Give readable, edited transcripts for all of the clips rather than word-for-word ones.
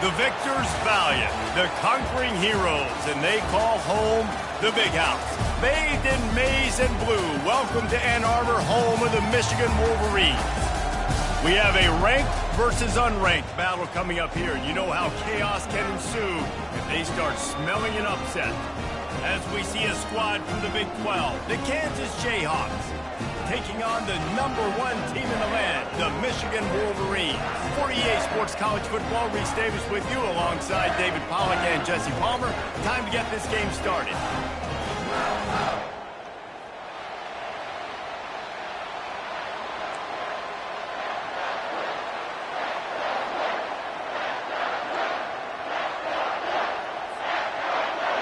The victors valiant, the conquering heroes, and they call home the Big House. Bathed in maize and blue, welcome to Ann Arbor, home of the Michigan Wolverines. We have a ranked versus unranked battle coming up here. You know how chaos can ensue if they start smelling an upset. As we see a squad from the Big 12, the Kansas Jayhawks, taking on the #1 team in the land, the Michigan Wolverines. For EA Sports College Football, Reese Davis with you alongside David Pollack and Jesse Palmer. Time to get this game started.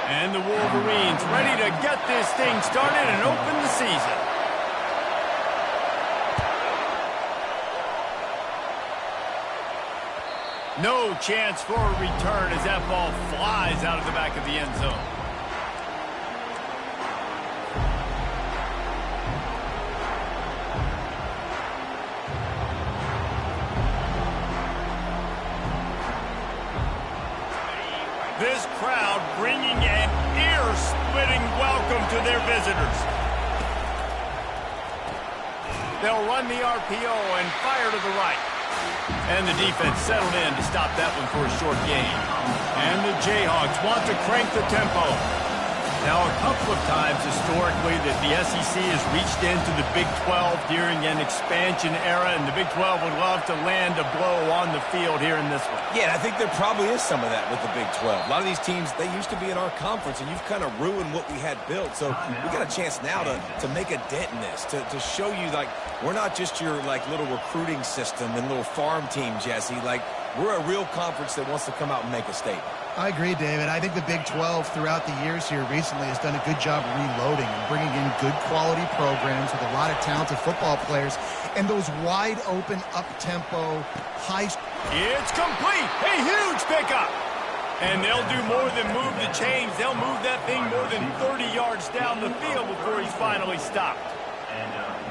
And the Wolverines ready to get this thing started and open the season. No chance for a return as that ball flies out of the back of the end zone. This crowd bringing an ear-splitting welcome to their visitors. They'll run the RPO and fire to the right. And the defense settled in to stop that one for a short gain. And the Jayhawks want to crank the tempo. Now, a couple of times historically that the SEC has reached into the Big 12 during an expansion era, and the Big 12 would love to land a blow on the field here in this one. Yeah, I think there probably is some of that with the Big 12. A lot of these teams, they used to be in our conference, and you've kind of ruined what we had built. So we got a chance now to make a dent in this, to show you, like, we're not just your, like, little recruiting system and little farm team, Jesse. Like, we're a real conference that wants to come out and make a statement. I agree, David. I think the Big 12 throughout the years here recently has done a good job reloading and bringing in good quality programs with a lot of talented football players and those wide open, up-tempo, high... It's complete! A huge pickup! And they'll do more than move the chains. They'll move that thing more than 30 yards down the field before he's finally stopped.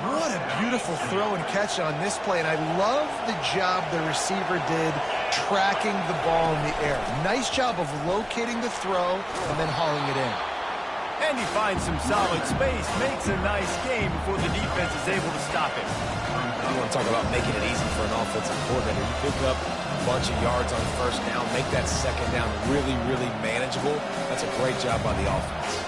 What a beautiful throw and catch on this play, and I love the job the receiver did tracking the ball in the air. Nice job of locating the throw and then hauling it in. And he finds some solid space, makes a nice game before the defense is able to stop it. You want to talk about making it easy for an offensive coordinator. You pick up a bunch of yards on first down, make that second down really, really manageable. That's a great job by the offense.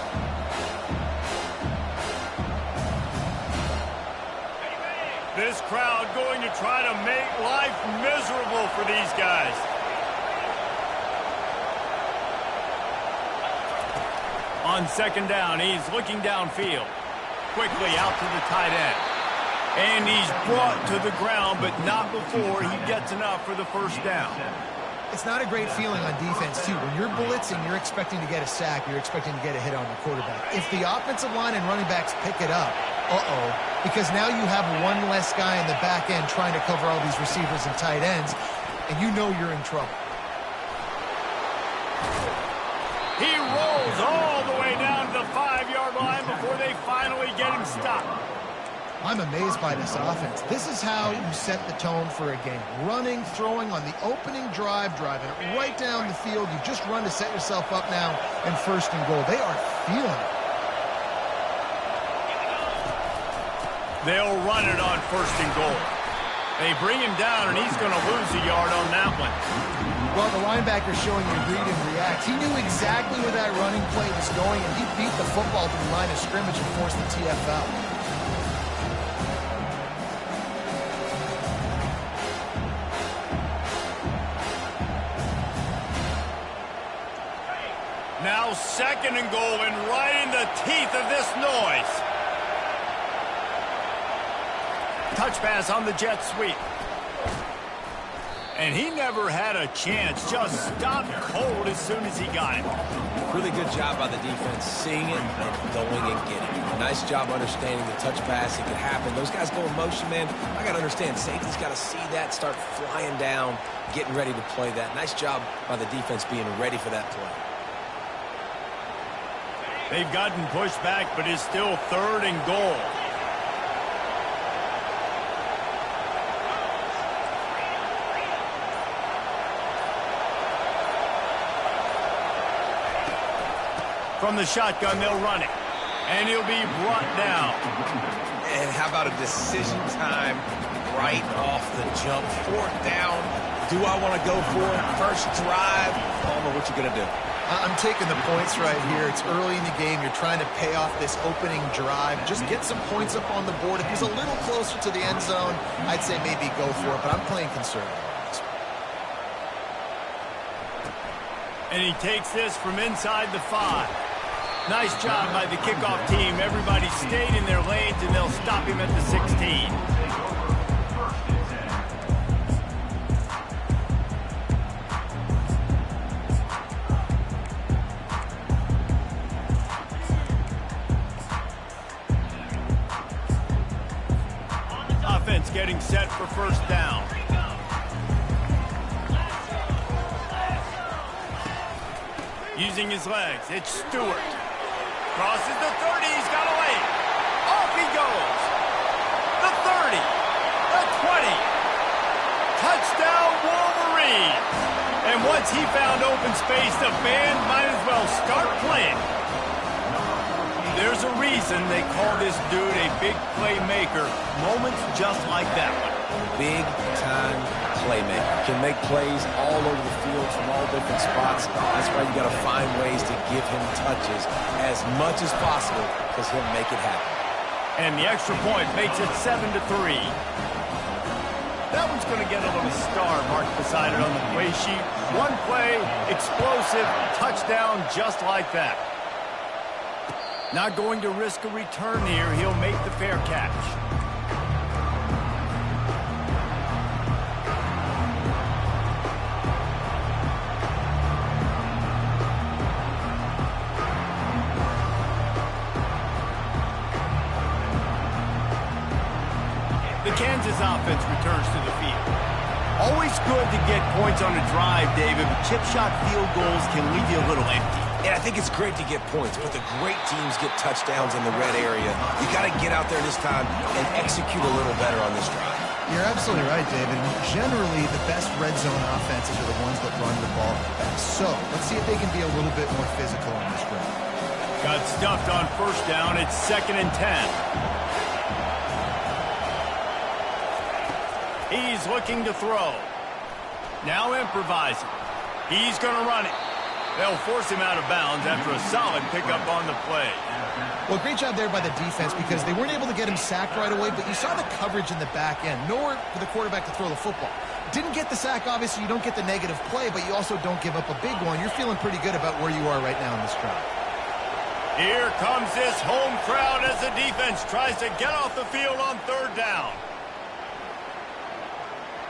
This crowd going to try to make life miserable for these guys. On second down, he's looking downfield. Quickly out to the tight end. And he's brought to the ground, but not before he gets enough for the first down. It's not a great feeling on defense, too. When you're blitzing, you're expecting to get a sack. You're expecting to get a hit on your quarterback. If the offensive line and running backs pick it up, because now you have one less guy in the back end trying to cover all these receivers and tight ends, and you know you're in trouble. He rolls all the way down to the 5-yard line before they finally get him stopped. I'm amazed by this offense. This is how you set the tone for a game. Running, throwing on the opening drive, driving it right down the field. You just run to set yourself up now in first and goal. They are feeling it. They'll run it on first and goal. They bring him down, and he's going to lose a yard on that one. Well, the linebacker's showing you read and react. He knew exactly where that running play was going, and he beat the football to the line of scrimmage and forced the TFL. Now second and goal, and right in the teeth of this noise. Touch pass on the jet sweep. And he never had a chance, just stopped cold as soon as he got it. Really good job by the defense, seeing it and going and getting it. Nice job understanding the touch pass. It could happen. Those guys go in motion, man. I got to understand, safety's got to see that, start flying down, getting ready to play that. Nice job by the defense being ready for that play. They've gotten pushed back, but it's still third and goal. From the shotgun, they'll run it. And he'll be brought down. And how about a decision time right off the jump? 4th down. Do I want to go for it? First drive. Palmer, what you going to do? I'm taking the points right here. It's early in the game. You're trying to pay off this opening drive. Just get some points up on the board. If he's a little closer to the end zone, I'd say maybe go for it, but I'm playing conservative. And he takes this from inside the 5. Nice job by the kickoff team. Everybody stayed in their lanes, and they'll stop him at the 16. Offense getting set for first down. Using his legs, it's Stewart. Crosses the 30, he's got a lane. Off he goes. The 30, the 20. Touchdown Wolverines. And once he found open space, the band might as well start playing. There's a reason they call this dude a big playmaker. Moments just like that one. Big time playmaker. Can make plays all over the field from all different spots. That's why you got to find ways to give him touches as much as possible, because he'll make it happen. And the extra point makes it 7-3. That one's going to get a little star marked beside it on the play sheet. One play, explosive, touchdown just like that. Not going to risk a return here. He'll make the fair catch. The Kansas offense returns to the field. Always good to get points on a drive, David, but chip shot field goals can leave you a little empty. And I think it's great to get points, but the great teams get touchdowns in the red area. You got to get out there this time and execute a little better on this drive. You're absolutely right, David. Generally, the best red zone offenses are the ones that run the ball best. So let's see if they can be a little bit more physical on this drive. Got stuffed on first down. It's 2nd and 10. He's looking to throw. Now improvising. He's going to run it. They'll force him out of bounds after a solid pickup on the play. Well, great job there by the defense because they weren't able to get him sacked right away, but you saw the coverage in the back end. Nowhere for the quarterback to throw the football. Didn't get the sack, obviously. You don't get the negative play, but you also don't give up a big one. You're feeling pretty good about where you are right now in this drive. Here comes this home crowd as the defense tries to get off the field on 3rd down.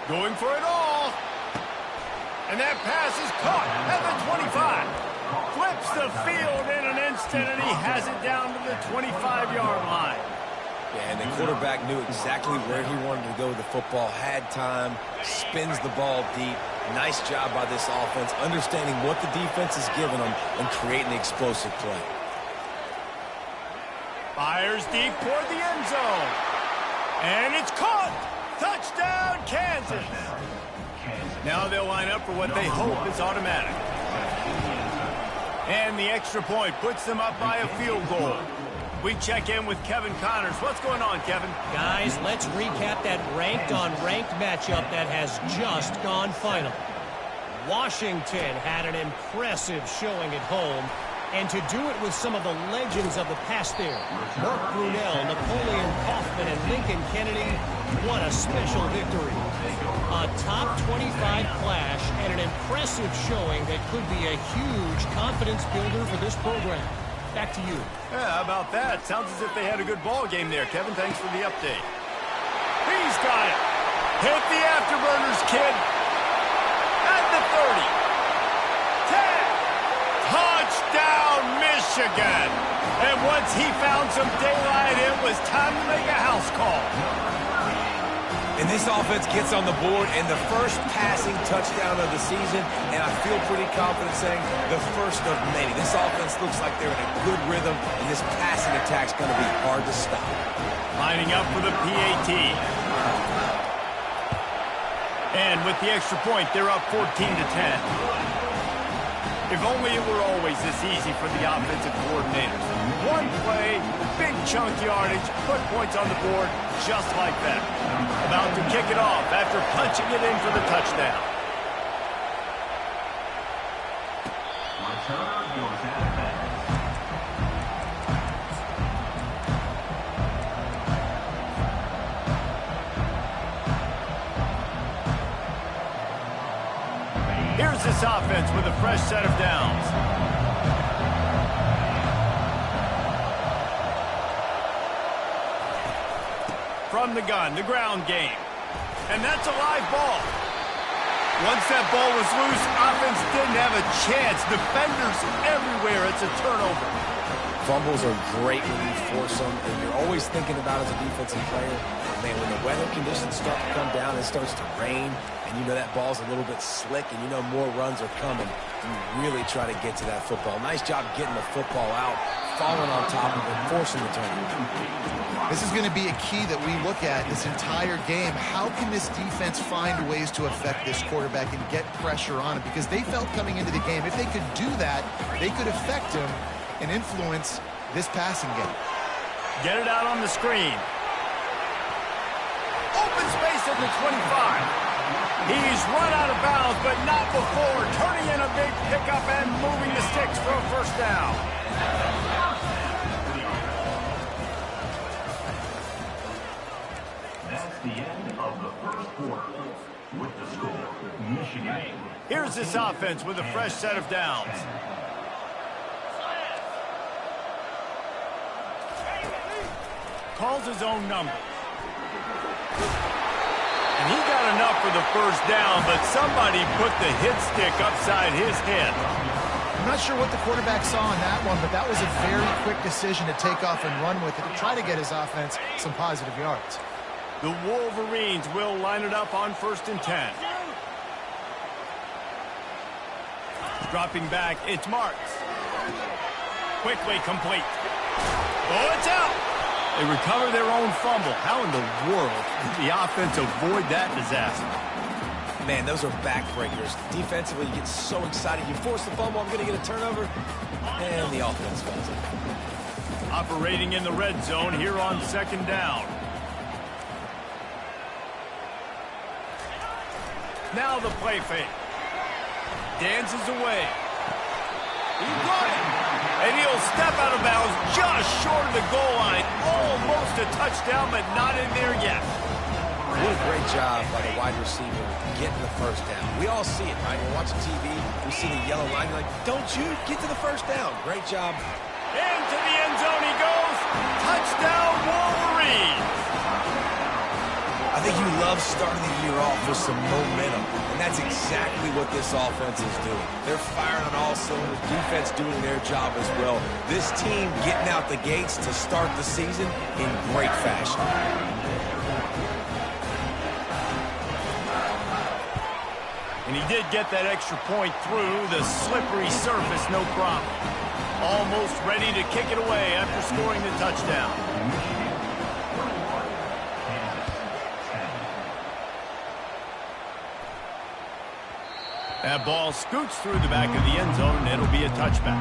Going for it all. And that pass is caught at the 25. Flips the field in an instant, and he has it down to the 25-yard line. Yeah, and the quarterback knew exactly where he wanted to go with the football, had time, spins the ball deep. Nice job by this offense, understanding what the defense is giving them and creating the explosive play. Fires deep toward the end zone. And it's caught. Touchdown, Kansas. Now they'll line up for what they hope is automatic. And the extra point puts them up by a field goal. We check in with Kevin Connors. What's going on, Kevin? Guys, let's recap that ranked-on-ranked matchup that has just gone final. Washington had an impressive showing at home, and to do it with some of the legends of the past there, Mark Brunell, Napoleon Kaufman, and Lincoln Kennedy, what a special victory. A top 25 clash and an impressive showing that could be a huge confidence builder for this program. Back to you. Yeah, how about that? Sounds as if they had a good ball game there. Kevin, thanks for the update. He's got it. Hit the afterburners, kid. At the 30. 10. Touchdown, Michigan. And once he found some daylight, it was time to make a house call. And this offense gets on the board and the first passing touchdown of the season, and I feel pretty confident saying the first of many. This offense looks like they're in a good rhythm, and this passing attack's going to be hard to stop. Lining up for the PAT. And with the extra point, they're up 14-10. If only it were always this easy for the offensive coordinators. One play, big chunk yardage, put points on the board just like that. About to kick it off after punching it in for the touchdown. Return goes out of bounds. Here's this offense with a fresh set of downs. From the gun, the ground game. And that's a live ball. Once that ball was loose, offense didn't have a chance. Defenders everywhere. It's a turnover. Fumbles are great when you force them, and you're always thinking about as a defensive player, man, when the weather conditions start to come down, it starts to rain, and you know that ball's a little bit slick, and you know more runs are coming. You really try to get to that football. Nice job getting the football out, falling on top of it, forcing the turnover. This is going to be a key that we look at this entire game. How can this defense find ways to affect this quarterback and get pressure on him? Because they felt coming into the game, if they could do that, they could affect him and influence this passing game. Get it out on the screen. Open space at the 25. He's run out of bounds, but not before. Turning in a big pickup and moving the sticks for a first down. That's the end of the first quarter. With the score, Michigan. Here's this offense with a fresh set of downs. Calls his own number. And he got enough for the first down, but somebody put the hit stick upside his head. I'm not sure what the quarterback saw on that one, but that was a very quick decision to take off and run with it to try to get his offense some positive yards. The Wolverines will line it up on 1st and 10. Dropping back, it's Marks. Quickly complete. Oh, it's out. They recover their own fumble. How in the world did the offense avoid that disaster? Man, those are backbreakers. Defensively, you get so excited. You force the fumble, I'm going to get a turnover, and the offense falls in. Operating in the red zone here on 2nd down. Now the play fake. Dances away. He got it. And he'll step out of bounds just short of the goal line. Almost a touchdown, but not in there yet. What a great job by the wide receiver getting the first down. We all see it, right? We're watching TV. We see the yellow line. You're like, don't you get to the first down. Great job. Into the end zone he goes. Touchdown, Wolverines. I think you love starting the year off with some momentum, and that's exactly what this offense is doing. They're firing on all cylinders, defense doing their job as well. This team getting out the gates to start the season in great fashion. And he did get that extra point through the slippery surface, no problem. Almost ready to kick it away after scoring the touchdown. That ball scoots through the back of the end zone, and it'll be a touchback.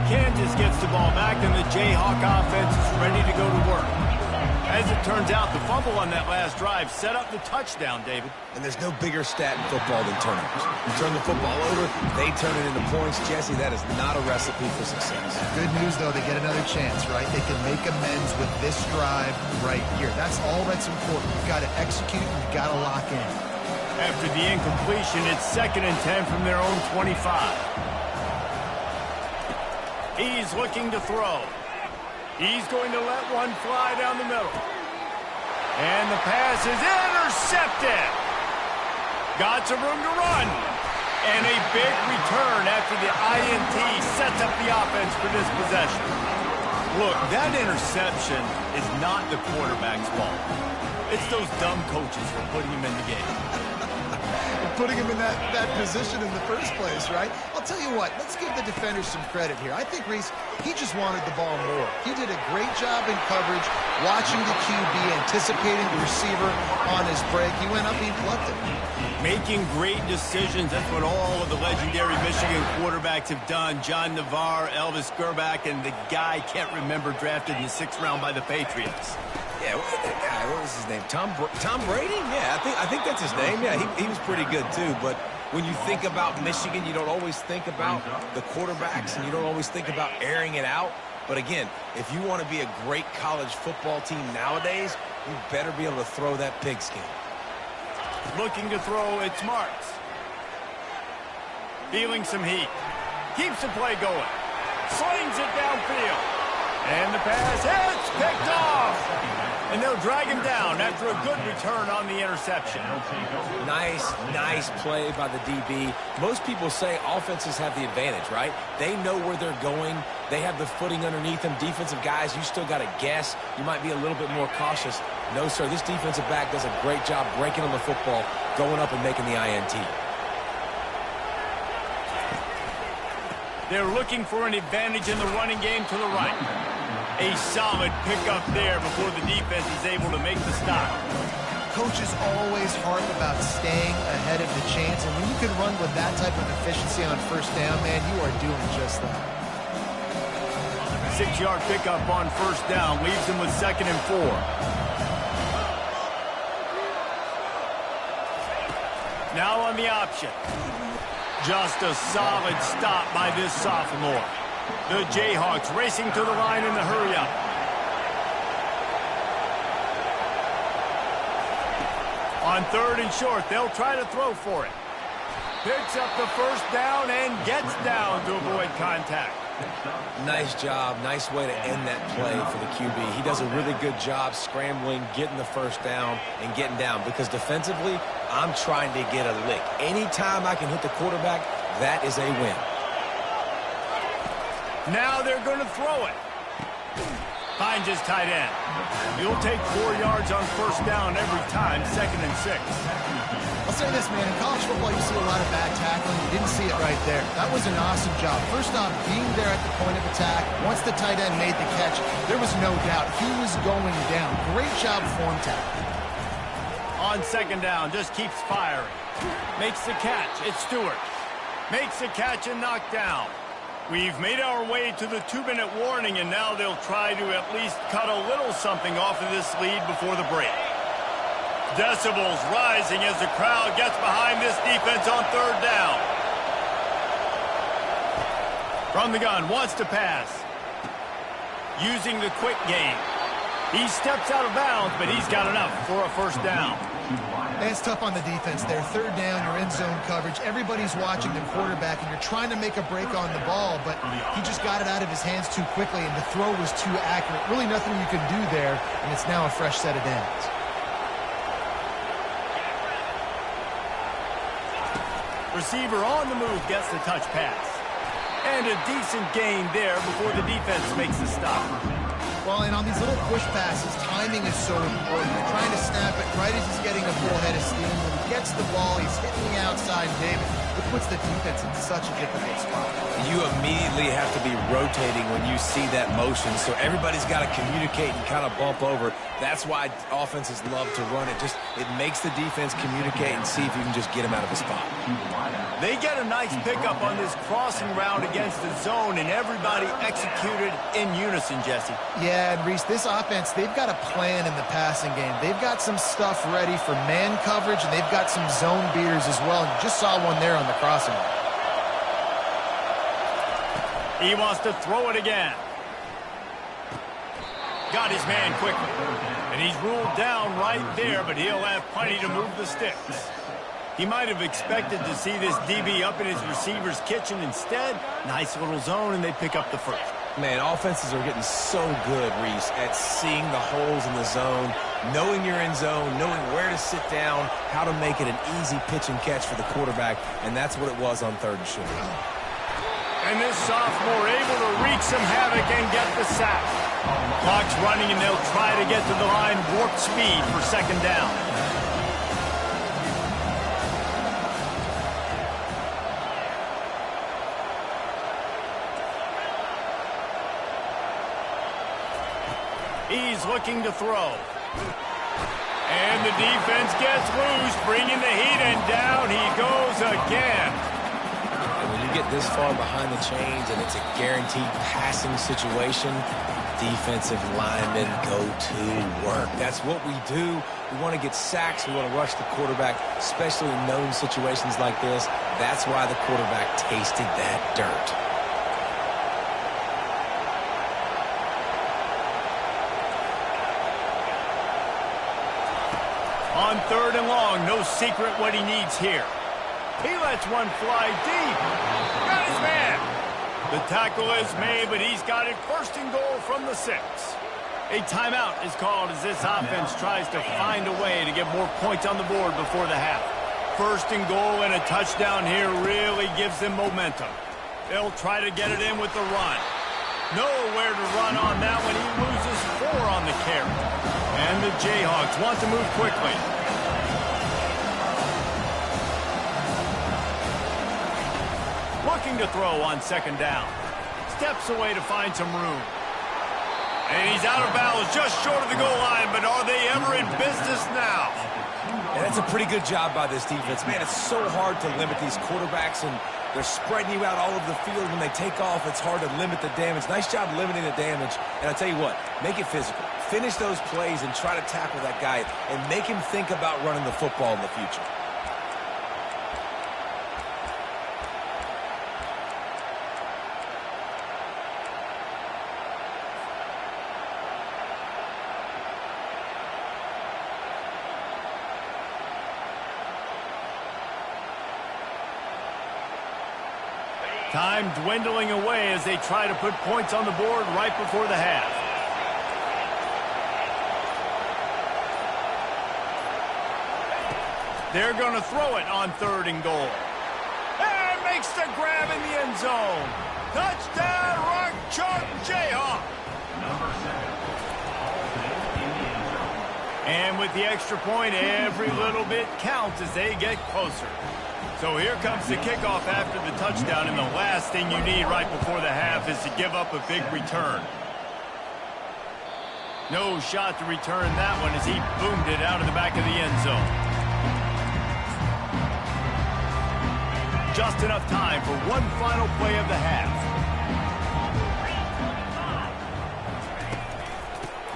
Kansas gets the ball back, and the Jayhawk offense is ready to go to work. As it turns out, the fumble on that last drive set up the touchdown, David. And there's no bigger stat in football than turnovers. You turn the football over, they turn it into points. Jesse, that is not a recipe for success. Good news, though, they get another chance, right? They can make amends with this drive right here. That's all that's important. You've got to execute, and you've got to lock in. After the incompletion, it's 2nd and 10 from their own 25. He's looking to throw. He's going to let one fly down the middle. And the pass is intercepted. Got some room to run. And a big return after the INT sets up the offense for this possession. Look, that interception is not the quarterback's fault. It's those dumb coaches for putting him in the game. putting him in that position in the first place, right? I'll tell you what, let's give the defenders some credit here. I think, Reese, he just wanted the ball more. He did a great job in coverage, watching the QB, anticipating the receiver on his break. He went up, he plucked it. Making great decisions. That's what all of the legendary Michigan quarterbacks have done. John Navarre, Elvis Gerbach, and the guy can't remember drafted in the 6th round by the Patriots. Yeah, what was his name? Tom Brady? Yeah, I think that's his name. Yeah, he was pretty good too. But when you think about Michigan, you don't always think about the quarterbacks, and you don't always think about airing it out. But again, if you want to be a great college football team nowadays, you better be able to throw that pigskin. Looking to throw, it's Marks. Feeling some heat. Keeps the play going. Slings it downfield. And the pass hits, picked off. And they'll drag him down after a good return on the interception. Nice play by the DB. Most people say offenses have the advantage, right? They know where they're going. They have the footing underneath them. Defensive guys, you still got to guess. You might be a little bit more cautious. No, sir, this defensive back does a great job breaking on the football, going up and making the INT. They're looking for an advantage in the running game to the right. A solid pickup there before the defense is able to make the stop. Coaches always harp about staying ahead of the chains, and when you can run with that type of efficiency on first down, man, you are doing just that. 6-yard pickup on first down leaves them with 2nd and 4. Now on the option. Just a solid stop by this sophomore. The Jayhawks racing to the line in the hurry-up. On 3rd and short, they'll try to throw for it. Picks up the first down and gets down to avoid contact. Nice job. Nice way to end that play for the QB. He does a really good job scrambling, getting the first down, and getting down. Because defensively, I'm trying to get a lick. Anytime I can hit the quarterback, that is a win. Now they're going to throw it. Finds his tight end. He'll take 4 yards on first down every time, 2nd and 6. I'll say this, man. In college football, you see a lot of bad tackling. You didn't see it right there. That was an awesome job. First off, being there at the point of attack. Once the tight end made the catch, there was no doubt he was going down. Great job form tackle. On 2nd down, just keeps firing. Makes the catch. It's Stewart. Makes the catch and knocked down. We've made our way to the 2-minute warning, and now they'll try to at least cut a little something off of this lead before the break. Decibels rising as the crowd gets behind this defense on 3rd down. From the gun, wants to pass. Using the quick game. He steps out of bounds, but he's got enough for a first down. It's tough on the defense there. 3rd down, you're in zone coverage. Everybody's watching the quarterback, and you're trying to make a break on the ball, but he just got it out of his hands too quickly, and the throw was too accurate. Really nothing you can do there, and it's now a fresh set of downs. Receiver on the move gets the touch pass. And a decent gain there before the defense makes the stop. Well, and on these little push passes, timing is so important. You're trying to snap it right as he's getting a full head of steam. When he gets the ball, he's hitting the outside, David. It puts the defense in such a difficult spot. You immediately have to be rotating when you see that motion, so everybody's got to communicate and kind of bump over. That's why offenses love to run it. It makes the defense communicate and see if you can just get him out of a spot. They get a nice pickup on this crossing route against the zone, and everybody executed in unison, Jesse. Yeah, and Reese, this offense, they've got a plan in the passing game. They've got some stuff ready for man coverage, and they've got some zone beaters as well. And you just saw one there on the crossing route. He wants to throw it again. Got his man quickly. And he's ruled down right there, but he'll have plenty to move the sticks. He might have expected to see this DB up in his receiver's kitchen. Instead, nice little zone, and they pick up the first. Man, offenses are getting so good, Reese, at seeing the holes in the zone, knowing you're in zone, knowing where to sit down, how to make it an easy pitch and catch for the quarterback, and that's what it was on 3rd and short. And this sophomore able to wreak some havoc and get the sack. Clock's running, and they'll try to get to the line warp speed for 2nd down. He's looking to throw. And the defense gets loose, bringing the heat, and down he goes again. And when you get this far behind the chains and it's a guaranteed passing situation, defensive linemen go to work. That's what we do. We want to get sacks. We want to rush the quarterback, especially in known situations like this. That's why the quarterback tasted that dirt. On 3rd and long, no secret what he needs here. He lets one fly deep. Got his man. The tackle is made, but he's got it 1st and goal from the 6. A timeout is called as this offense tries to find a way to get more points on the board before the half. 1st and goal and a touchdown here really gives them momentum. They'll try to get it in with the run. Nowhere to run on that one. He loses 4 on the carry. And the Jayhawks want to move quickly. Looking to throw on 2nd down. Steps away to find some room. And he's out of bounds just short of the goal line, but are they ever in business now? And that's a pretty good job by this defense. Man, it's so hard to limit these quarterbacks, and they're spreading you out all over the field. When they take off, it's hard to limit the damage. Nice job limiting the damage. And I'll tell you what, make it physical. Finish those plays and try to tackle that guy and make him think about running the football in the future. Time dwindling away as they try to put points on the board right before the half. They're going to throw it on 3rd and goal. And makes the grab in the end zone. Touchdown, Rock Chalk Jayhawk. Number 7. In the end zone. And with the extra point, every little bit counts as they get closer. So here comes the kickoff after the touchdown, and the last thing you need right before the half is to give up a big return. No shot to return that one as he boomed it out of the back of the end zone. Just enough time for one final play of the half.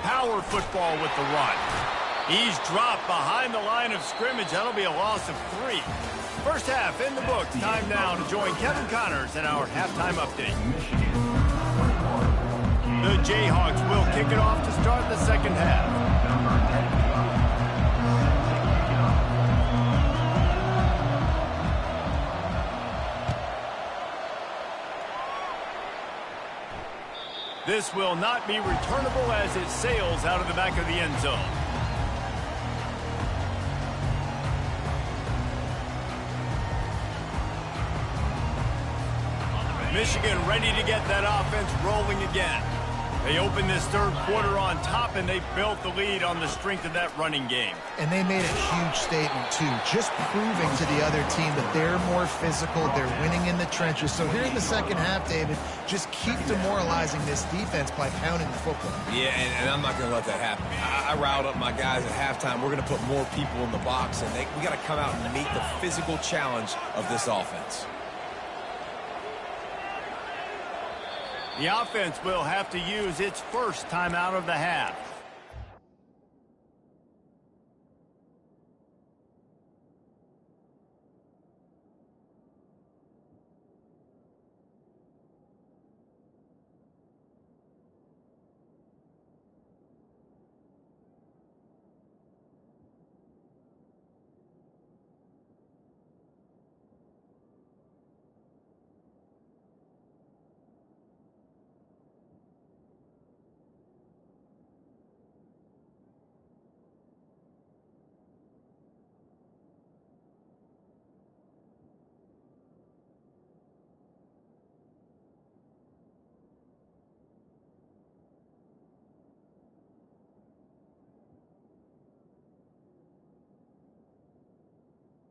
Power football with the run. He's dropped behind the line of scrimmage. That'll be a loss of 3. First half in the books. Time now to join Kevin Connors in our halftime update. The Jayhawks will kick it off to start the 2nd half. This will not be returnable as it sails out of the back of the end zone. Michigan ready to get that offense rolling again. They opened this 3rd quarter on top, and they built the lead on the strength of that running game. And they made a huge statement, too, just proving to the other team that they're more physical, they're winning in the trenches. So here in the 2nd half, David, just keep demoralizing this defense by pounding the football. Yeah, and I'm not going to let that happen. I riled up my guys at halftime. We're going to put more people in the box, and we got to come out and meet the physical challenge of this offense. The offense will have to use its first timeout of the half.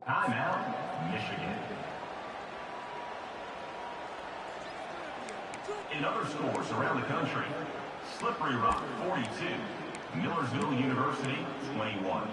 Timeout, Michigan. In other scores around the country, Slippery Rock 42, Millersville University 21.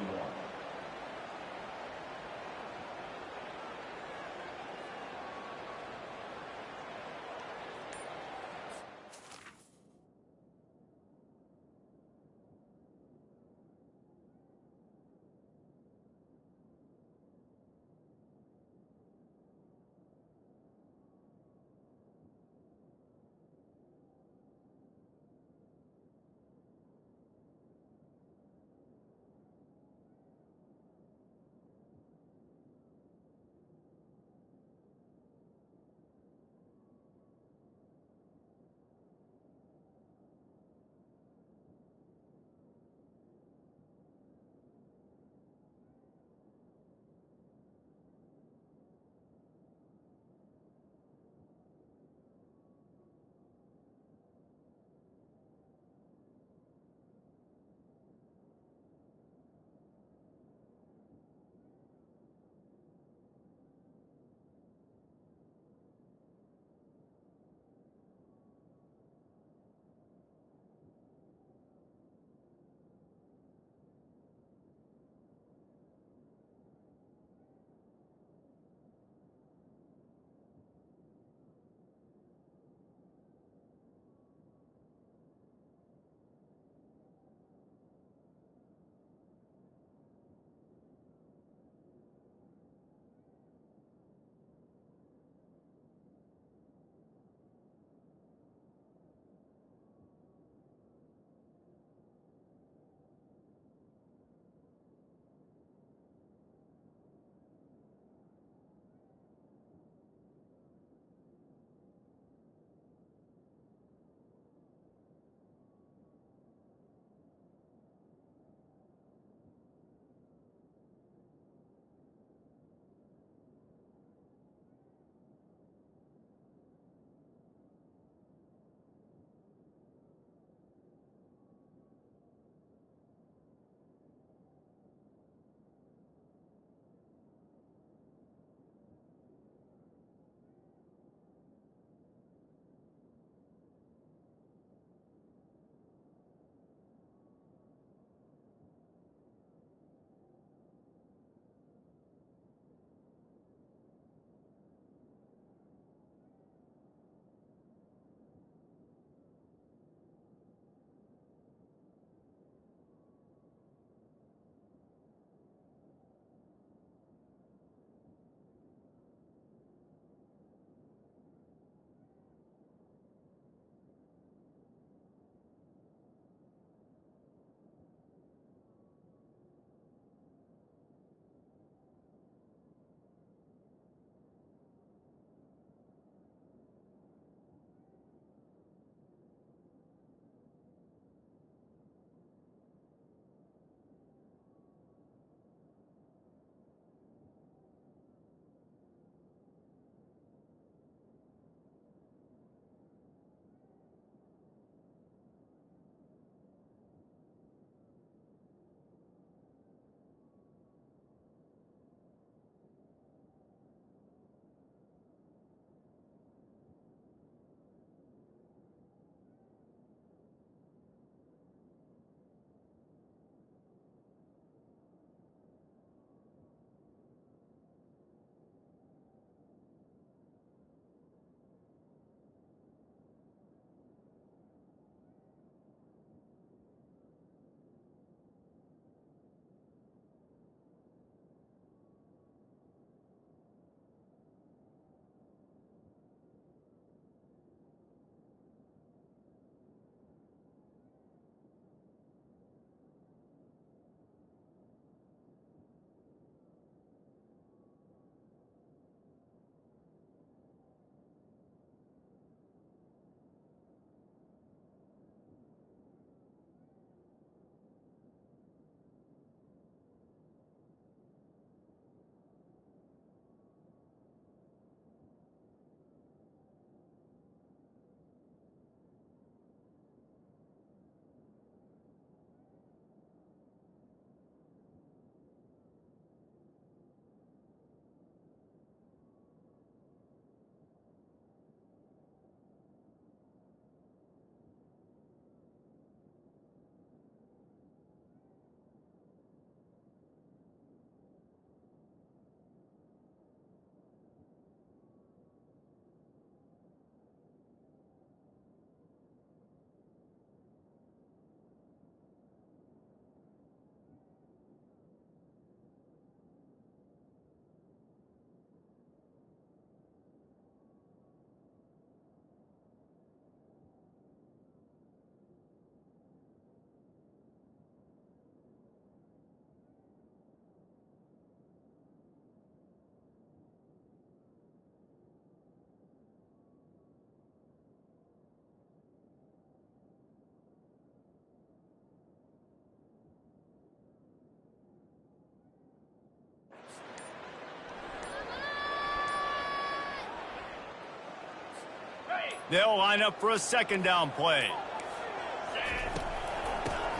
They'll line up for a second down play.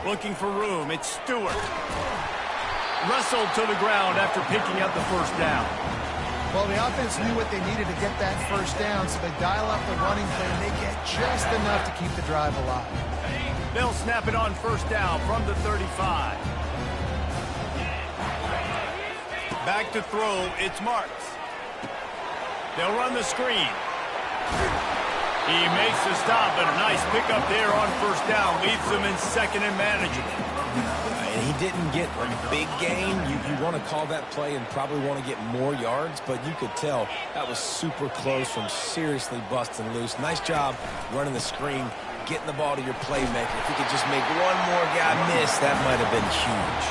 Looking for room. It's Stewart. Wrestled to the ground after picking up the first down. Well, the offense knew what they needed to get that first down, so they dial up the running play, and they get just enough to keep the drive alive. They'll snap it on first down from the 35. Back to throw, it's Marks. They'll run the screen. He makes the stop, but a nice pickup there on first down. Leaves them in second and manageable. And he didn't get a big gain. You want to call that play and probably want to get more yards, but you could tell that was super close from seriously busting loose. Nice job running the screen, getting the ball to your playmaker. If you could just make one more guy miss, that might have been huge.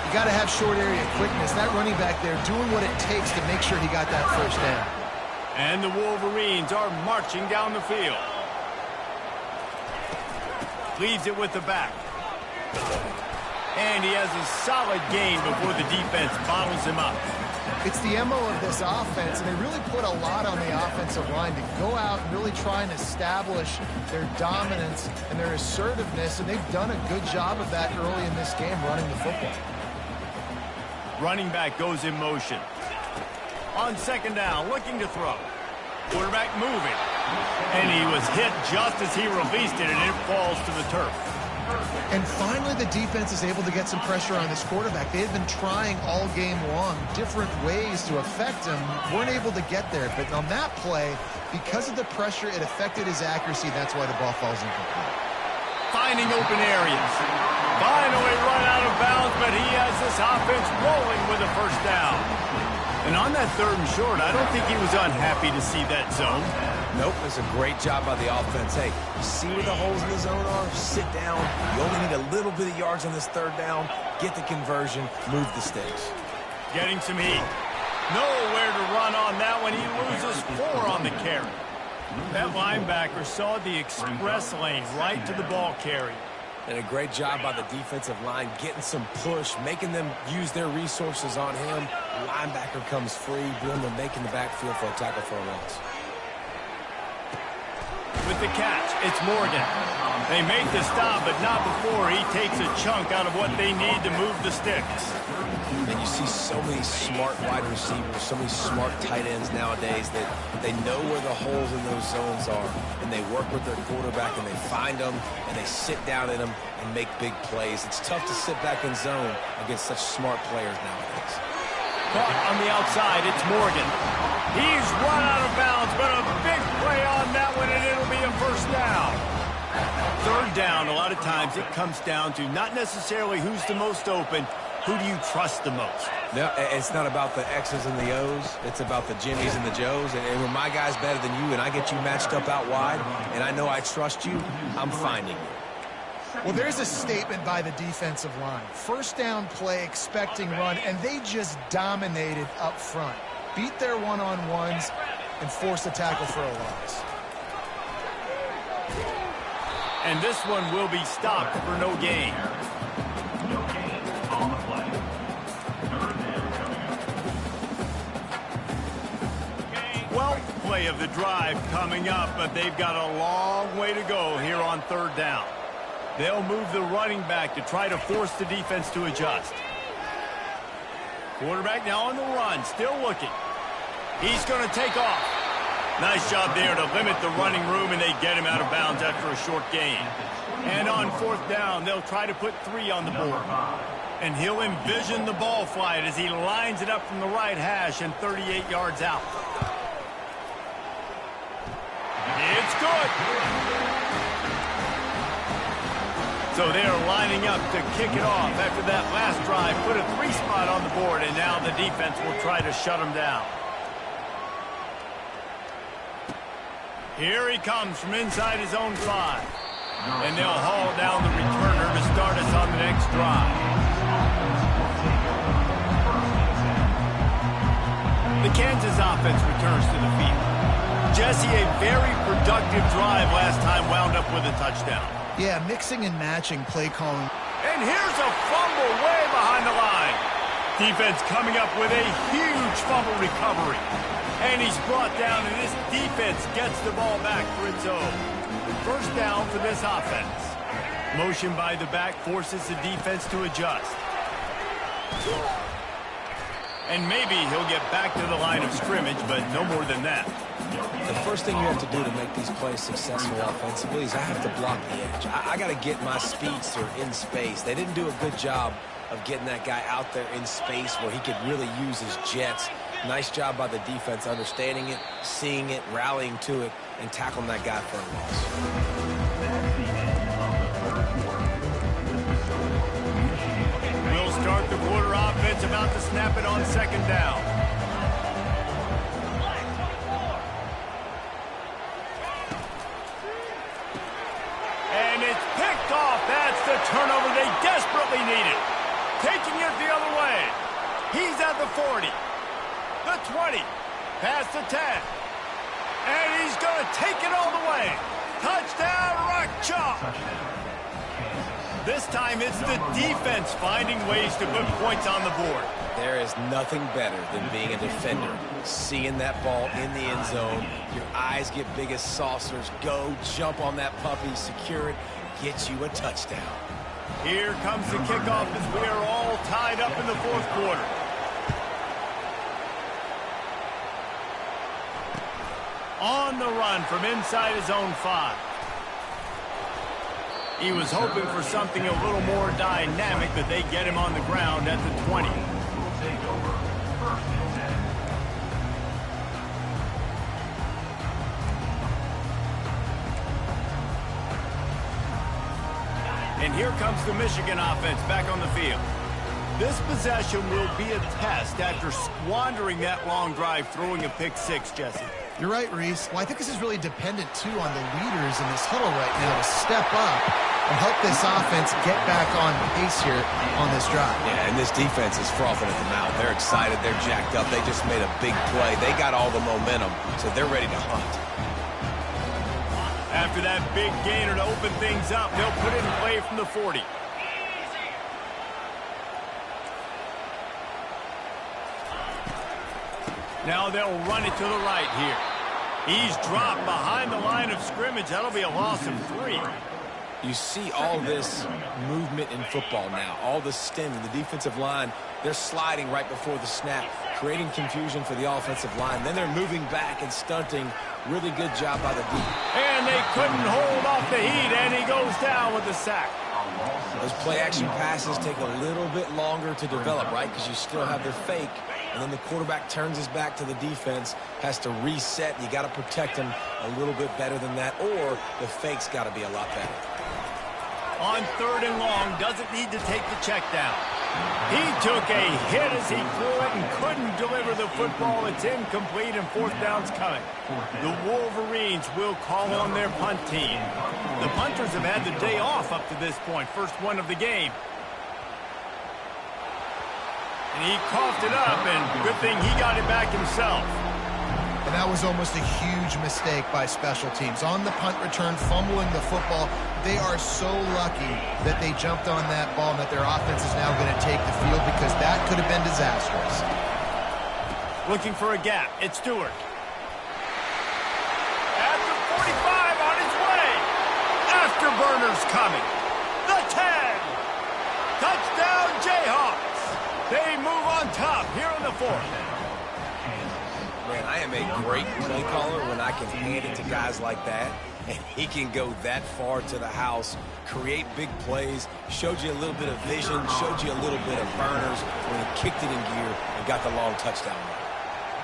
You got to have short area quickness. That running back there doing what it takes to make sure he got that first down. And the Wolverines are marching down the field. Leaves it with the back. And he has a solid gain before the defense bottles him up. It's the MO of this offense, and they really put a lot on the offensive line to go out and really try and establish their dominance and their assertiveness, and they've done a good job of that early in this game running the football. Running back goes in motion. On second down, looking to throw. Quarterback moving. And he was hit just as he released it, and it falls to the turf. And finally, the defense is able to get some pressure on this quarterback. They had been trying all game long different ways to affect him. Weren't able to get there. But on that play, because of the pressure, it affected his accuracy. That's why the ball falls incomplete. Finding open areas. Finally run out of bounds, but he has this offense rolling with a first down. And on that third and short, I don't think he was unhappy to see that zone. Nope, it's a great job by the offense. Hey, you see where the holes in the zone are? Sit down. You only need a little bit of yards on this third down. Get the conversion. Move the sticks. Getting some heat. Nowhere to run on that one. He loses 4 on the carry. That linebacker saw the express lane right to the ball carrier. And a great job by the defensive line, getting some push, making them use their resources on him. Linebacker comes free, doing the making the backfield for a tackle for a loss. With the catch, it's Morgan. They make the stop, but not before he takes a chunk out of what they need to move the sticks. And you see so many smart wide receivers, so many smart tight ends nowadays that they know where the holes in those zones are, and they work with their quarterback, and they find them, and they sit down in them and make big plays. It's tough to sit back in zone against such smart players nowadays. Caught on the outside, it's Morgan. He's run out of bounds, but a big play on that one, and it'll be a first down. Third down, a lot of times it comes down to not necessarily who's the most open, who do you trust the most? No, it's not about the X's and the O's. It's about the Jimmies and the Joes. And when my guy's better than you and I get you matched up out wide and I know I trust you, I'm finding you. Well, there's a statement by the defensive line. First down play, expecting run, and they just dominated up front. Beat their one-on-ones and forced a tackle for a loss. And this one will be stopped for no gain. No gain on the play. Well, play of the drive coming up, but they've got a long way to go here on third down. They'll move the running back to try to force the defense to adjust. Quarterback now on the run, still looking. He's going to take off. Nice job there to limit the running room, and they get him out of bounds after a short gain. And on fourth down, they'll try to put 3 on the board. And he'll envision the ball flight as he lines it up from the right hash and 38 yards out. It's good. So they're lining up to kick it off after that last drive. Put a 3 spot on the board, and now the defense will try to shut them down. Here he comes from inside his own 5. And they'll haul down the returner to start us on the next drive. The Kansas offense returns to the field. Jesse, a very productive drive last time, wound up with a touchdown. Yeah, mixing and matching play calling. And here's a fumble way behind the line. Defense coming up with a huge fumble recovery. And he's brought down, and this defense gets the ball back for its own. First down for this offense. Motion by the back forces the defense to adjust. And maybe he'll get back to the line of scrimmage, but no more than that. The first thing you have to do to make these plays successful offensively is I have to block the edge. I got to get my speedster in space. They didn't do a good job of getting that guy out there in space where he could really use his jets. Nice job by the defense understanding it, seeing it, rallying to it, and tackling that guy for a loss. We'll start the quarter offense, about to snap it on second down. And it's picked off. That's the turnover they desperately needed. Taking it the other way. He's at the 40. The 20. Past the 10. And he's going to take it all the way. Touchdown, Rock Chalk. This time it's the defense finding ways to put points on the board. There is nothing better than being a defender. Seeing that ball in the end zone, your eyes get big as saucers. Go, jump on that puppy, secure it, get you a touchdown. Here comes the kickoff as we are all tied up in the fourth quarter. On the run from inside his own 5. He was hoping for something a little more dynamic, but they get him on the ground at the 20. And here comes the Michigan offense back on the field. This possession will be a test after squandering that long drive, throwing a pick-6, Jesse. You're right, Reese. Well, I think this is really dependent, too, on the leaders in this huddle right now to step up and help this offense get back on pace here on this drive. Yeah, and this defense is frothing at the mouth. They're excited. They're jacked up. They just made a big play. They got all the momentum, so they're ready to hunt. After that big gainer to open things up, they'll put it in play from the 40. Now they'll run it to the right here. He's dropped behind the line of scrimmage. That'll be a loss of 3. You see all this movement in football now, all the stemming, the defensive line, they're sliding right before the snap, creating confusion for the offensive line. Then they're moving back and stunting. Really good job by the D. And they couldn't hold off the heat, and he goes down with the sack. Those play-action passes take a little bit longer to develop, right, because you still have their fake. And then the quarterback turns his back to the defense, has to reset. You got to protect him a little bit better than that, or the fake's got to be a lot better. On 3rd and long, doesn't need to take the check down. He took a hit as he threw it and couldn't deliver the football. It's incomplete, and 4th down's coming. The Wolverines will call on their punt team. The punters have had the day off up to this point, first one of the game. And he coughed it up, and good thing he got it back himself. And that was almost a huge mistake by special teams. On the punt return, fumbling the football, they are so lucky that they jumped on that ball and that their offense is now going to take the field, because that could have been disastrous. Looking for a gap. It's Stewart. At the 45 on his way. Afterburner's coming. The 10. Touchdown, Jayhawks. They move on top here in the 4th. Man, I am a great play caller when I can hand it to guys like that, and he can go that far to the house, create big plays, showed you a little bit of vision, showed you a little bit of burners when he kicked it in gear and got the long touchdown.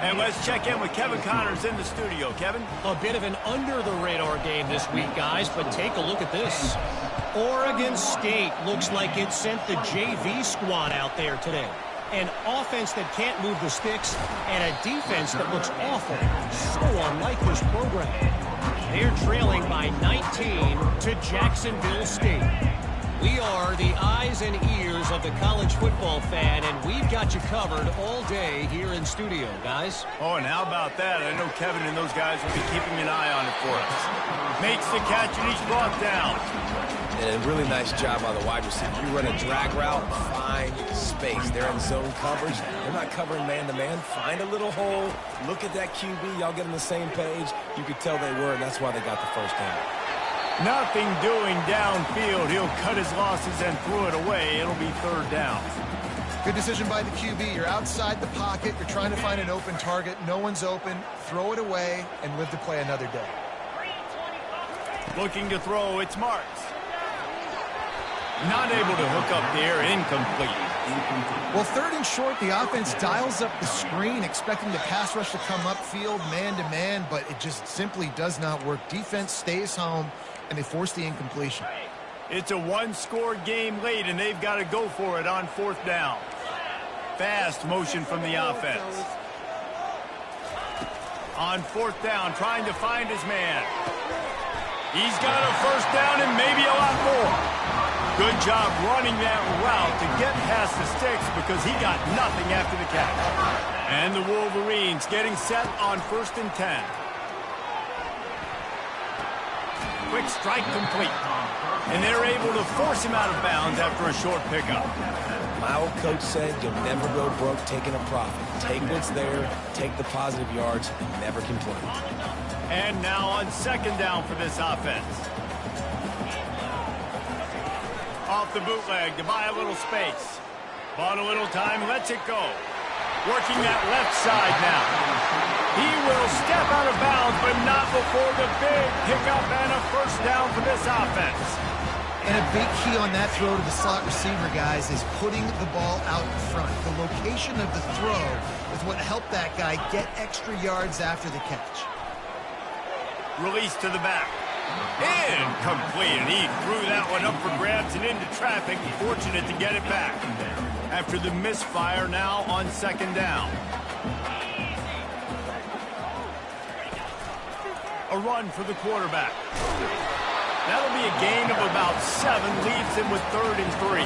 And let's check in with Kevin Connors in the studio. Kevin? A bit of an under-the-radar game this week, guys, but take a look at this. Oregon State looks like it sent the JV squad out there today. An offense that can't move the sticks, and a defense that looks awful. So unlike this program. They're trailing by 19 to Jacksonville State. We are the eyes and ears of the college football fan, and we've got you covered all day here in studio, guys. Oh, and how about that? I know Kevin and those guys will be keeping an eye on it for us. Makes the catch, and he's brought down. And a really nice job by the wide receiver. You run a drag route, find space. They're in zone coverage. They're not covering man-to-man. Find a little hole. Look at that QB. Y'all get on the same page. You could tell they were, and that's why they got the first down. Nothing doing downfield. He'll cut his losses and throw it away. It'll be third down. Good decision by the QB. You're outside the pocket. You're trying to find an open target. No one's open. Throw it away and live to play another day. Looking to throw. It's Marks. Not able to hook up there. Incomplete. Well, third and short, the offense dials up the screen, expecting the pass rush to come upfield man-to-man, but it just simply does not work. Defense stays home, and they force the incompletion. It's a one-score game late, and they've got to go for it on fourth down. Fast motion from the offense. On fourth down, trying to find his man. He's got a first down and maybe a lot more. Good job running that route to get past the sticks because he got nothing after the catch. And the Wolverines getting set on 1st and 10. Quick strike complete. And they're able to force him out of bounds after a short pickup. My old coach said you'll never go broke taking a profit. Take what's there, take the positive yards, and never complain. And now on 2nd down for this offense. Off the bootleg to buy a little space. Bought a little time, lets it go. Working that left side now. He will step out of bounds, but not before the big pickup and a first down for this offense. And a big key on that throw to the slot receiver, guys, is putting the ball out in front. The location of the throw is what helped that guy get extra yards after the catch. Release to the back. Incomplete, and he threw that one up for grabs and into traffic. Fortunate to get it back. After the misfire, now on 2nd down. A run for the quarterback. That'll be a gain of about 7, leaves him with 3rd and 3.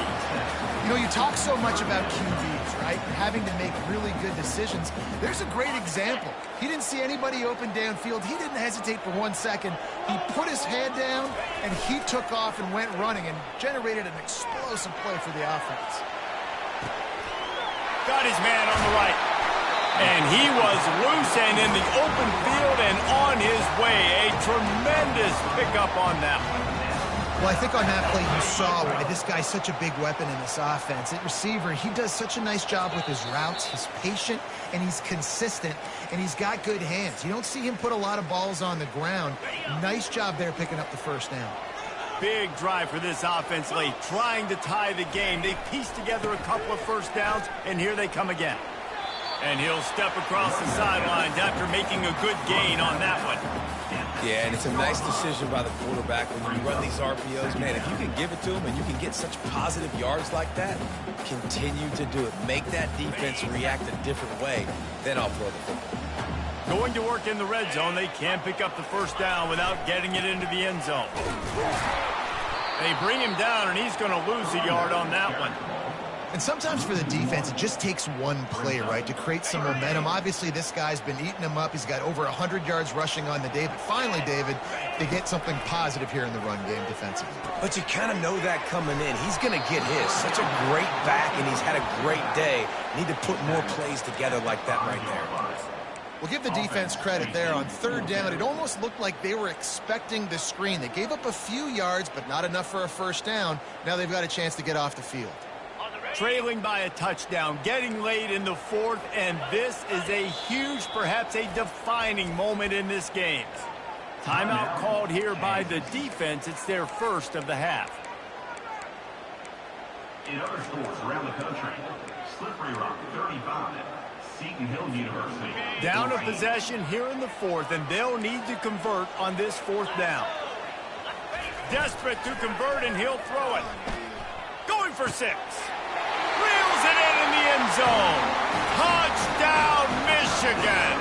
You know, you talk so much about QBs, right? Having to make really good decisions. There's a great example. He didn't see anybody open downfield. He didn't hesitate for 1 second. He put his head down, and he took off and went running and generated an explosive play for the offense. Got his man on the right. And he was loose and in the open field and on his way. A tremendous pickup on that one. Well, I think on that play you saw why this guy's such a big weapon in this offense. At receiver, he does such a nice job with his routes. He's patient, and he's consistent, and he's got good hands. You don't see him put a lot of balls on the ground. Nice job there picking up the first down. Big drive for this offense late, trying to tie the game. They pieced together a couple of first downs, and here they come again. And he'll step across the sidelines after making a good gain on that one. Yeah, and it's a nice decision by the quarterback when you run these RPOs. Man, if you can give it to him and you can get such positive yards like that, continue to do it. Make that defense react a different way, then I'll throw the football. Going to work in the red zone, they can't pick up the first down without getting it into the end zone. They bring him down, and he's going to lose a yard on that one. And sometimes for the defense, it just takes one play, right, to create some momentum. Obviously, this guy's been eating them up. He's got over 100 yards rushing on the day. But finally, David, they get something positive here in the run game defensively. But you kind of know that coming in. He's going to get his. Such a great back, and he's had a great day. Need to put more plays together like that right there. We'll give the defense credit there. On 3rd down, it almost looked like they were expecting the screen. They gave up a few yards, but not enough for a first down. Now they've got a chance to get off the field. Trailing by a touchdown, getting late in the 4th, and this is a huge, perhaps a defining moment in this game. Timeout called here by the defense. It's their first of the half. In other sports around the country, Slippery Rock 35, Seton Hill University. Down a possession here in the 4th, and they'll need to convert on this 4th down. Desperate to convert, and he'll throw it. Going for 6. Reels it in the end zone. Touchdown, Michigan.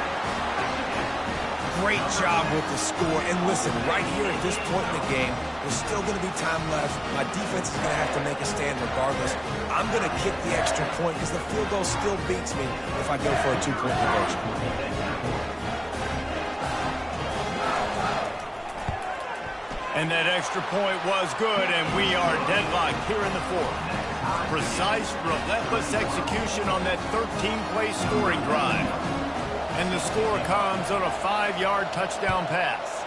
Great job with the score. And listen, right here at this point in the game, there's still going to be time left. My defense is going to have to make a stand regardless. I'm going to kick the extra point because the field goal still beats me if I go for a two-point conversion. And that extra point was good, and we are deadlocked here in the fourth. Precise, relentless execution on that 13-play scoring drive. And the score comes on a 5-yard touchdown pass.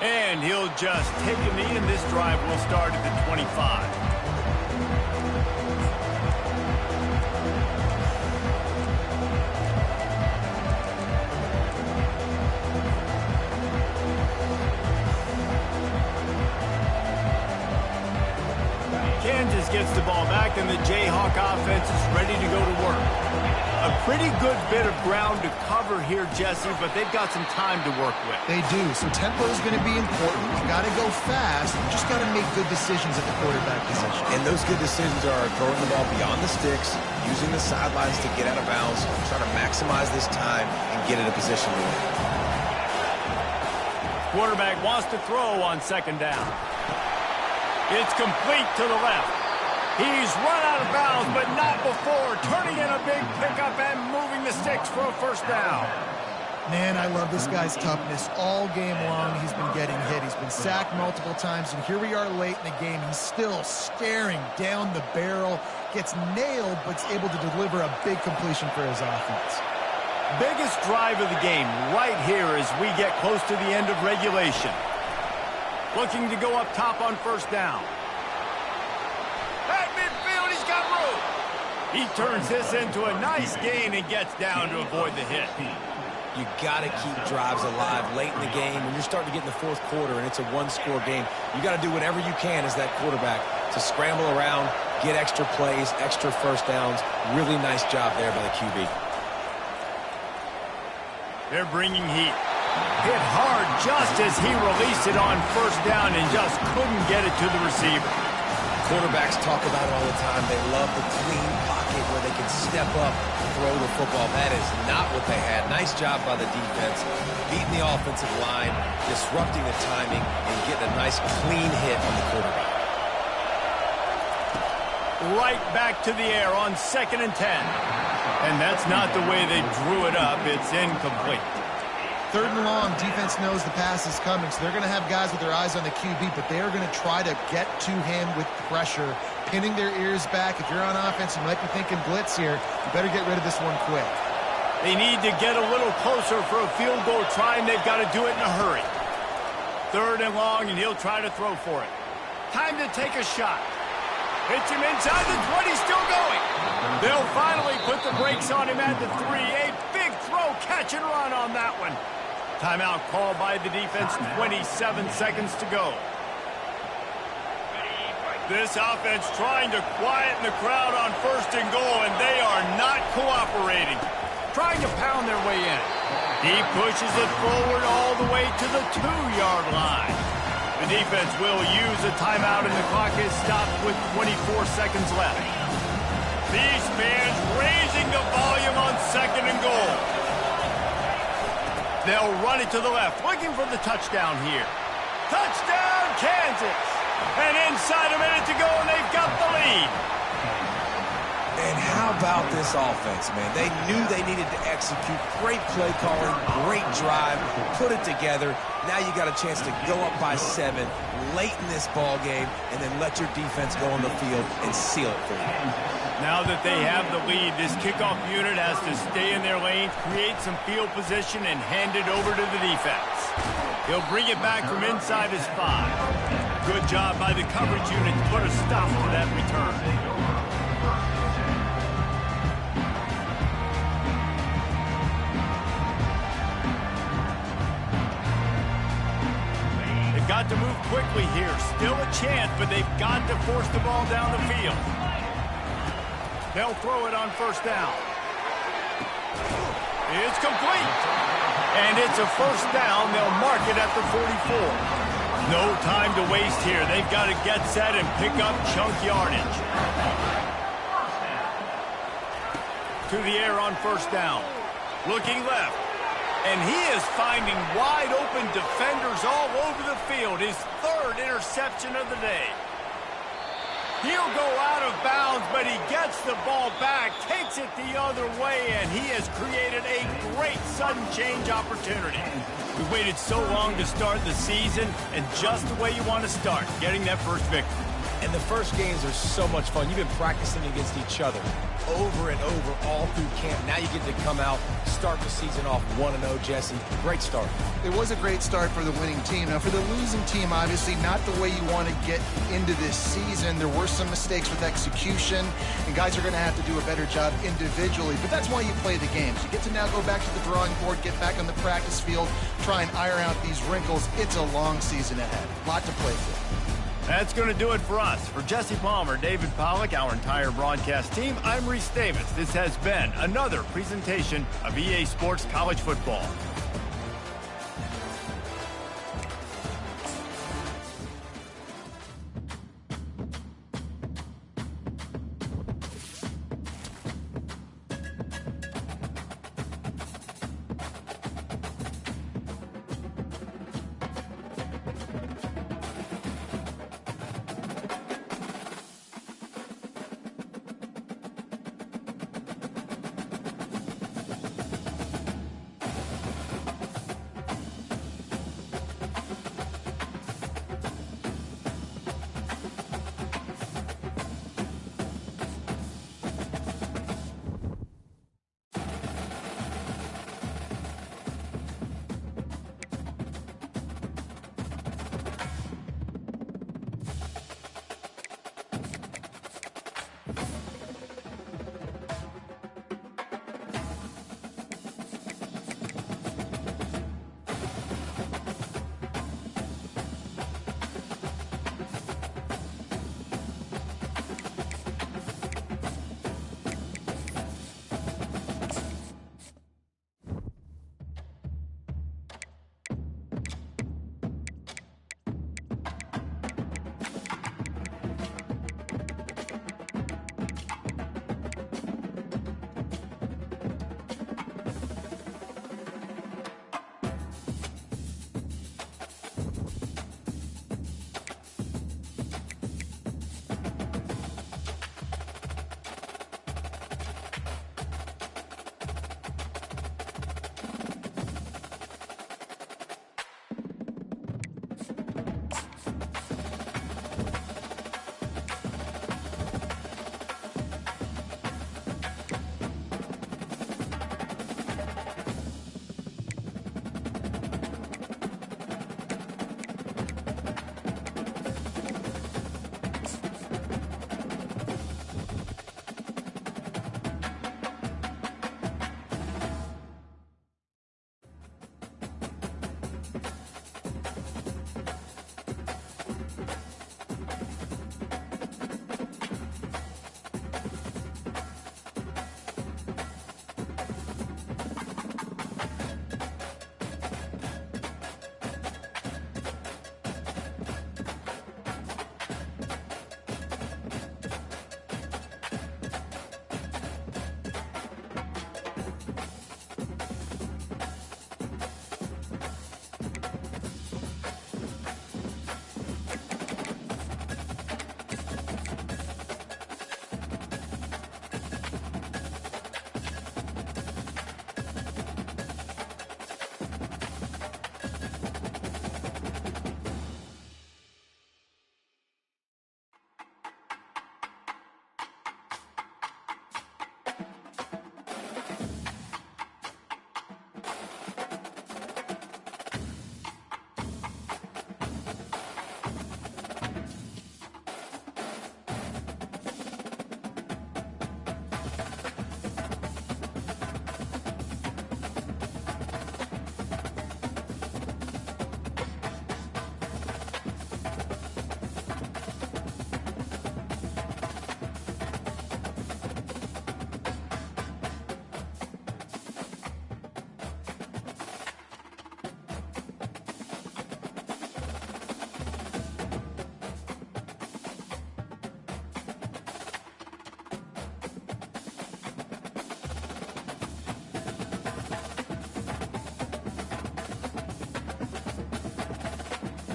And he'll just take a knee, and this drive will start at the 25. Kansas gets the ball back, and the Jayhawk offense is ready to go to work. A pretty good bit of ground to cover here, Jesse, but they've got some time to work with. They do, so tempo is going to be important. You've got to go fast. You just got to make good decisions at the quarterback position. And those good decisions are throwing the ball beyond the sticks, using the sidelines to get out of bounds, trying to maximize this time and get in a position to win. Quarterback wants to throw on second down. It's complete to the left. He's run out of bounds, but not before turning in a big pickup and moving the sticks for a first down. Man, I love this guy's toughness. All game long, he's been getting hit. He's been sacked multiple times, and here we are late in the game. He's still staring down the barrel, gets nailed, but is able to deliver a big completion for his offense. Biggest drive of the game right here as we get close to the end of regulation. Looking to go up top on first down. At midfield, he's got room. He turns this into a nice gain and gets down to avoid the hit. You got to keep drives alive late in the game. When you're starting to get in the fourth quarter and it's a one-score game, you got to do whatever you can as that quarterback to scramble around, get extra plays, extra first downs. Really nice job there by the QB. They're bringing heat. Hit hard just as he released it on first down and just couldn't get it to the receiver. Quarterbacks talk about it all the time. They love the clean pocket where they can step up, throw the football. That is not what they had. Nice job by the defense, beating the offensive line, disrupting the timing, and getting a nice clean hit on the quarterback. Right back to the air on 2nd and 10. And that's not the way they drew it up. It's incomplete. 3rd and long, defense knows the pass is coming, so they're going to have guys with their eyes on the QB, but they are going to try to get to him with pressure, pinning their ears back. If you're on offense, you might be thinking blitz here. You better get rid of this one quick. They need to get a little closer for a field goal try, and they've got to do it in a hurry. 3rd and long, and he'll try to throw for it. Time to take a shot. Hits him inside the 20, still going. They'll finally put the brakes on him at the 3. A big throw, catch and run on that one. Timeout called by the defense, 27 seconds to go. This offense trying to quieten the crowd on 1st and goal, and they are not cooperating. Trying to pound their way in. He pushes it forward all the way to the 2-yard line. The defense will use a timeout, and the clock is stopped with 24 seconds left. These fans raising the volume on 2nd and goal. They'll run it to the left, looking for the touchdown here. Touchdown, Kansas! And inside a minute to go, and they've got the lead. And how about this offense, man? They knew they needed to execute. Great play calling, great drive, put it together. Now you got a chance to go up by 7 late in this ball game and then let your defense go on the field and seal it for you. Now that they have the lead, this kickoff unit has to stay in their lane, create some field position, and hand it over to the defense. He'll bring it back from inside his 5. Good job by the coverage unit to put a stop to that return. They've got to move quickly here. Still a chance, but they've got to force the ball down the field. They'll throw it on 1st down. It's complete. And it's a 1st down. They'll mark it at the 44. No time to waste here. They've got to get set and pick up chunk yardage. to the air on first down. Looking left. And he is finding wide open defenders all over the field. His third interception of the day. He'll go out of bounds, but he gets the ball back, takes it the other way, and he has created a great sudden change opportunity. We waited so long to start the season, and just the way you want to start, getting that first victory. And the first games are so much fun. You've been practicing against each other over and over all through camp. Now you get to come out, start the season off 1-0, Jesse. Great start. It was a great start for the winning team. Now, for the losing team, obviously not the way you want to get into this season. There were some mistakes with execution, and guys are going to have to do a better job individually. But that's why you play the games. You get to now go back to the drawing board, get back on the practice field, try and iron out these wrinkles. It's a long season ahead. A lot to play for. That's going to do it for us. For Jesse Palmer, David Pollack, our entire broadcast team, I'm Reese Davis. This has been another presentation of EA Sports College Football.